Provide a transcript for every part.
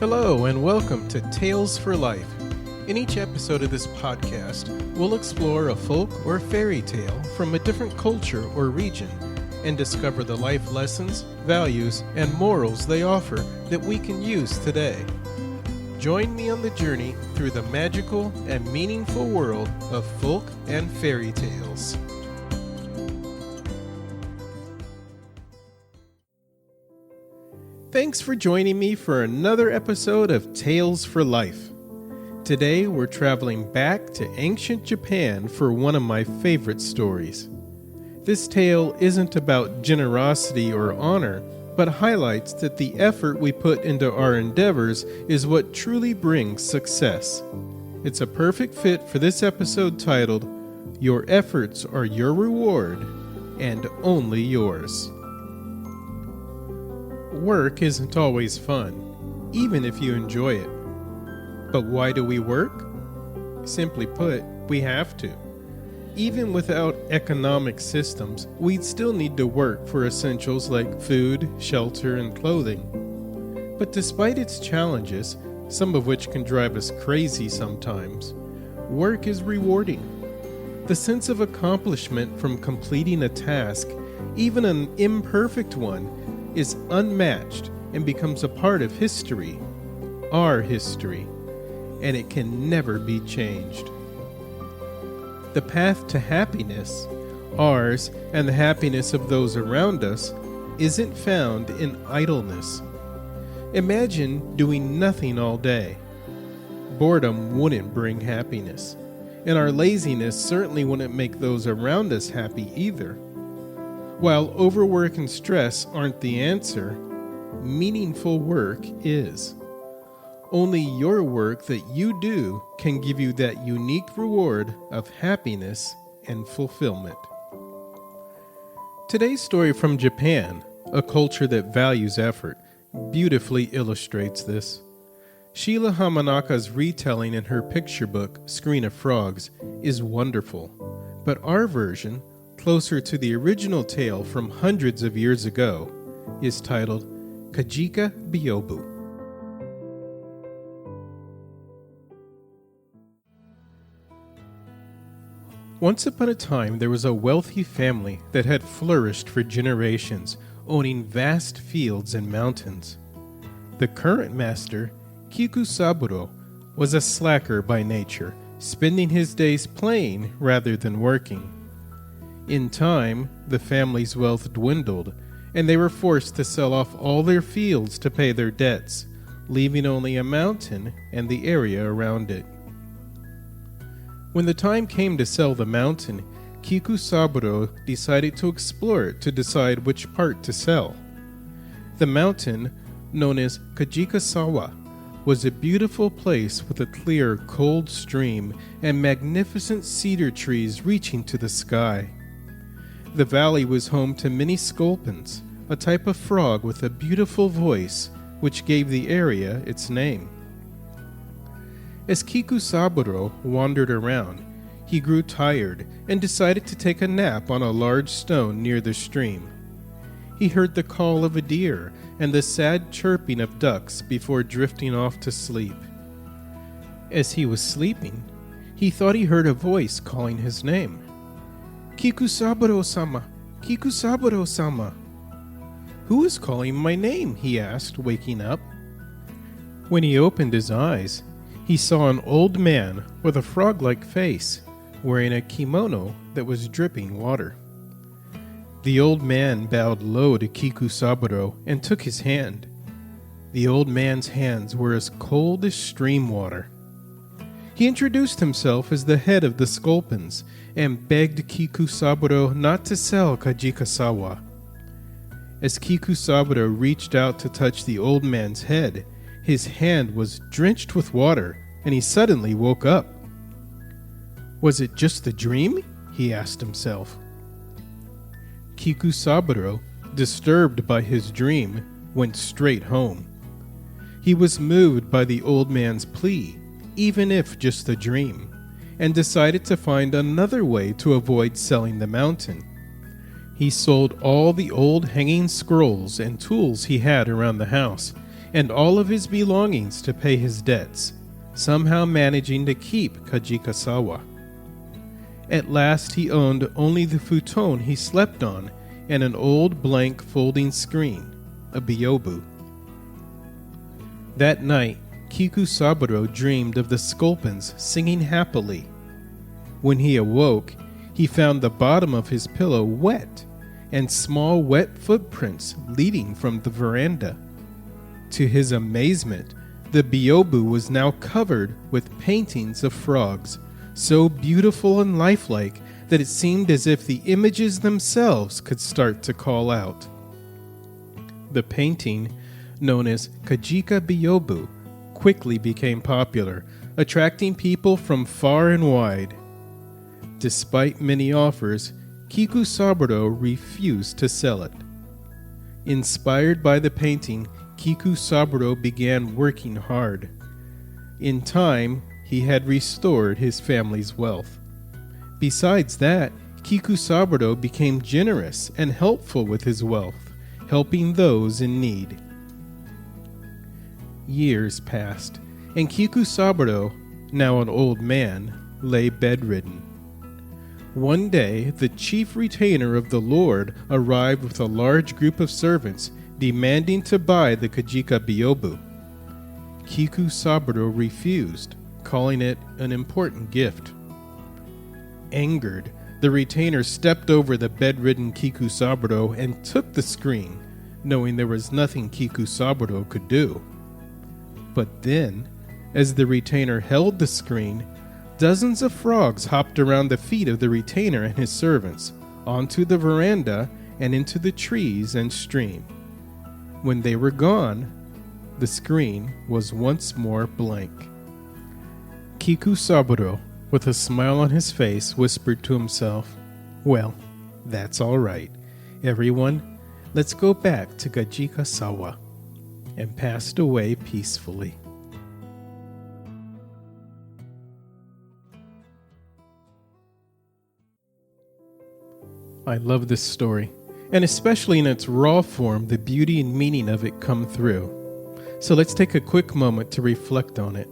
Hello and welcome to Tales for Life. In each episode of this podcast, we'll explore a folk or fairy tale from a different culture or region and discover the life lessons, values, and morals they offer that we can use today. Join me on the journey through the magical and meaningful world of folk and fairy tales. Thanks for joining me for another episode of Tales for Life. Today we're traveling back to ancient Japan for one of my favorite stories. This tale isn't about generosity or honor, but highlights that the effort we put into our endeavors is what truly brings success. It's a perfect fit for this episode titled, Your Efforts Are Your Reward, and Only Yours. Work isn't always fun, even if you enjoy it. But why do we work? Simply put, we have to. Even without economic systems, we'd still need to work for essentials like food, shelter, and clothing. But despite its challenges, some of which can drive us crazy sometimes, work is rewarding. The sense of accomplishment from completing a task, even an imperfect one, is unmatched and becomes a part of history, our history, and it can never be changed. The path to happiness, ours and the happiness of those around us, isn't found in idleness. Imagine doing nothing all day. Boredom wouldn't bring happiness, and our laziness certainly wouldn't make those around us happy either. While overwork and stress aren't the answer, meaningful work is. Only your work that you do can give you that unique reward of happiness and fulfillment. Today's story from Japan, a culture that values effort, beautifully illustrates this. Sheila Hamanaka's retelling in her picture book, Screen of Frogs, is wonderful, but our version, closer to the original tale from hundreds of years ago, is titled Kajika Byobu. Once upon a time, there was a wealthy family that had flourished for generations, owning vast fields and mountains. The current master, Kikusaburo, was a slacker by nature, spending his days playing rather than working. In time, the family's wealth dwindled, and they were forced to sell off all their fields to pay their debts, leaving only a mountain and the area around it. When the time came to sell the mountain, Kikusaburo decided to explore it to decide which part to sell. The mountain, known as Kajikasawa, was a beautiful place with a clear, cold stream and magnificent cedar trees reaching to the sky. The valley was home to many sculpins, a type of frog with a beautiful voice, which gave the area its name. As Kikusaburo wandered around, he grew tired and decided to take a nap on a large stone near the stream. He heard the call of a deer and the sad chirping of ducks before drifting off to sleep. As he was sleeping, he thought he heard a voice calling his name. Kikusaburo-sama! Kikusaburo-sama! Who is calling my name? He asked, waking up. When he opened his eyes, he saw an old man with a frog-like face, wearing a kimono that was dripping water. The old man bowed low to Kikusaburo and took his hand. The old man's hands were as cold as stream water. He introduced himself as the head of the sculpins and begged Kikusaburo not to sell Kajikasawa. As Kikusaburo reached out to touch the old man's head, his hand was drenched with water, and he suddenly woke up. Was it just a dream? He asked himself. Kikusaburo, disturbed by his dream, went straight home. He was moved by the old man's plea, even if just a dream, and decided to find another way to avoid selling the mountain. He sold all the old hanging scrolls and tools he had around the house and all of his belongings to pay his debts, somehow managing to keep Kajikasawa. At last he owned only the futon he slept on and an old blank folding screen, a byobu. That night, Kikusaburo dreamed of the sculpins singing happily. When he awoke, he found the bottom of his pillow wet and small wet footprints leading from the veranda. To his amazement, the byobu was now covered with paintings of frogs, so beautiful and lifelike that it seemed as if the images themselves could start to call out. The painting, known as Kajika Byobu, quickly became popular, attracting people from far and wide. Despite many offers, Kikusaburo refused to sell it. Inspired by the painting, Kikusaburo began working hard. In time, he had restored his family's wealth. Besides that, Kikusaburo became generous and helpful with his wealth, helping those in need. Years passed, and Kikusaburo, now an old man, lay bedridden. One day, the chief retainer of the Lord arrived with a large group of servants demanding to buy the Kajika Byobu. Kikusaburo refused, calling it an important gift. Angered, the retainer stepped over the bedridden Kikusaburo and took the screen, knowing there was nothing Kikusaburo could do. But then, as the retainer held the screen, dozens of frogs hopped around the feet of the retainer and his servants, onto the veranda and into the trees and stream. When they were gone, the screen was once more blank. Kikusaburo, with a smile on his face, whispered to himself, "Well, that's all right. Everyone, let's go back to Kajikasawa," and passed away peacefully. I love this story, and especially in its raw form, the beauty and meaning of it come through. So let's take a quick moment to reflect on it.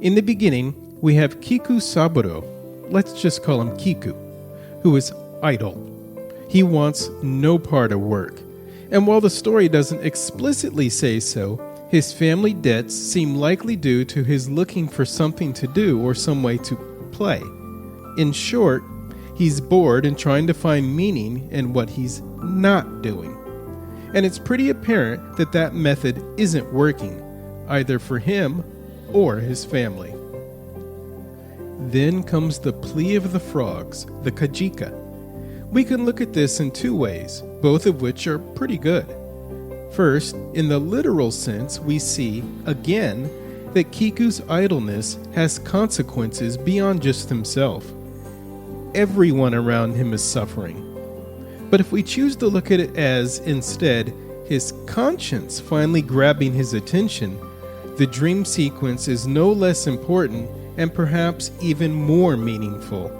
In the beginning, we have Kikusaburo, let's just call him Kiku, who is idle. He wants no part of work. And while the story doesn't explicitly say so, his family debts seem likely due to his looking for something to do or some way to play. In short, he's bored and trying to find meaning in what he's not doing. And it's pretty apparent that that method isn't working, either for him or his family. Then comes the plea of the frogs, the Kajika. We can look at this in two ways, both of which are pretty good. First, in the literal sense, we see, again, that Kiku's idleness has consequences beyond just himself. Everyone around him is suffering. But if we choose to look at it as, instead, his conscience finally grabbing his attention, the dream sequence is no less important and perhaps even more meaningful.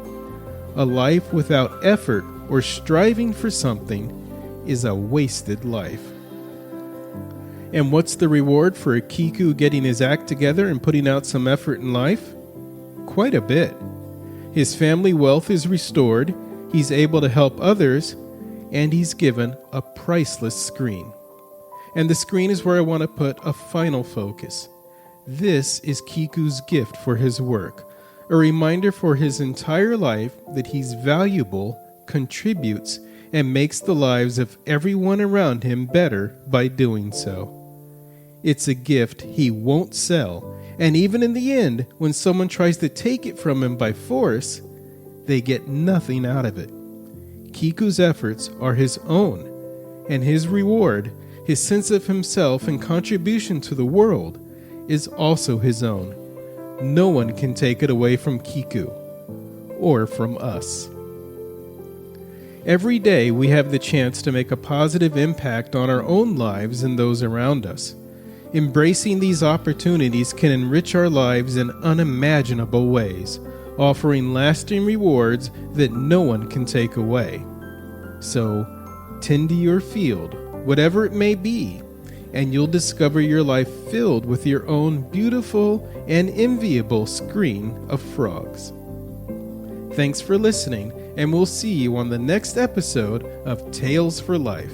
A life without effort or striving for something is a wasted life. And what's the reward for Kiku getting his act together and putting out some effort in life? Quite a bit. His family wealth is restored, he's able to help others, and he's given a priceless screen. And the screen is where I want to put a final focus. This is Kiku's gift for his work, a reminder for his entire life that he's valuable, contributes, and makes the lives of everyone around him better by doing so. It's a gift he won't sell, and even in the end, when someone tries to take it from him by force, they get nothing out of it. Kiku's efforts are his own, and his reward, his sense of himself and contribution to the world, is also his own. No one can take it away from Kiku, or from us. Every day we have the chance to make a positive impact on our own lives and those around us. Embracing these opportunities can enrich our lives in unimaginable ways, offering lasting rewards that no one can take away. So, tend to your field, whatever it may be. and you'll discover your life filled with your own beautiful and enviable screen of frogs. Thanks for listening, and we'll see you on the next episode of Tales for Life.